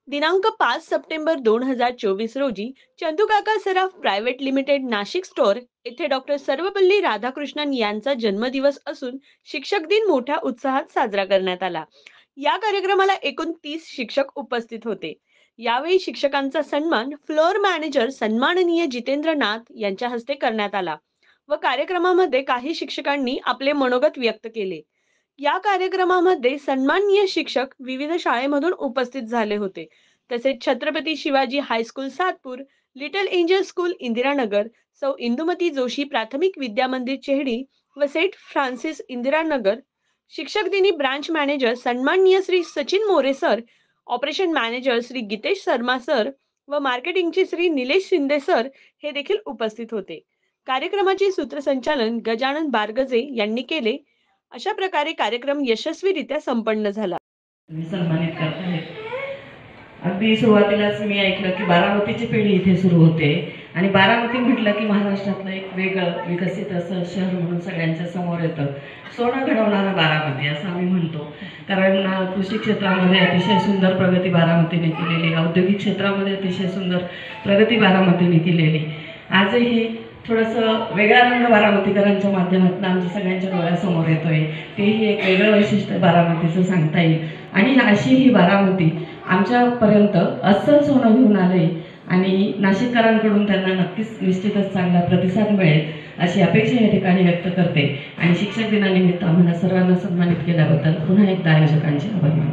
दिनांक 5 सप्टेंबर 2024 रोजी चंदूकाका सराफ private limited Nashik store येथे डॉक्टर सर्वपल्ली राधाकृष्णन यांचा जन्मदिवस असून शिक्षक दिन मोठ्या उत्साहात साजरा करण्यात आला. या कार्यक्रमाला एकूण 30 शिक्षक उपस्थित होते. यावेळी शिक्षकांचा सन्मान फ्लोअर मॅनेजर सन्माननीय जितेंद्र नाथ यांच्या हस्ते करण्यात आला व कार्यक्रमामध्ये काही शिक्षकांनी आपले मनोगत व्यक्त केले. या कार्यक्रमामध्ये सन्माननीय शिक्षक विविध शाळेमधून उपस्थित झाले होते. तसेच Chhatrapati Shivaji high school Satpur, little angel school Indiranagar, सौ इंदुमती जोशी प्राथमिक विद्या मंदिर चेहडी व सेंट फ्रान्सिस इंदिरानगर शिक्षक दिनी ब्रांच मॅनेजर सन्माननीय Shri Sachin More sir, operation manager Shri Geetesh Sharma sir व मार्केटिंगचे श्री निलेश शिंदे सर हे देखील उपस्थित होते. कार्यक्रमाचे सूत्रसंचालन गजानन बारगजे यांनी केले. अशा प्रकारे कार्यक्रम यशस्वीरित्या संपन्न झाला. सन्मानित करत आहेत. अगदी सुरुवातीलाच मी ऐकलं की बारामतीची पिढी इथे सुरू होते आणि बारामती म्हटलं की महाराष्ट्रातलं एक वेगळं विकसित असं शहर म्हणून सगळ्यांच्या समोर येतं. सोनं घडवणारा बारामती असं आम्ही म्हणतो, कारण कृषी क्षेत्रामध्ये अतिशय सुंदर प्रगती बारामतीने केलेली, औद्योगिक क्षेत्रामध्ये अतिशय सुंदर प्रगती बारामतीने केलेली. आजही थोडंसं वेगळा रंग बारामतीकरांच्या माध्यमातून आमच्या सगळ्यांच्या डोळ्यासमोर येतोय. तेही एक वेगळं वैशिष्ट्य बारामतीचं सांगता येईल. आणि अशी ही बारामती आमच्यापर्यंत अस्सल सोनं घेऊन आले आणि नाशिककरांकडून त्यांना नक्कीच निश्चितच चांगला प्रतिसाद मिळेल अशी अपेक्षा या ठिकाणी व्यक्त करते. आणि शिक्षक दिनानिमित्त आम्हाला सर्वांना सन्मानित केल्याबद्दल पुन्हा एकदा आयोजकांचे आभार मानते.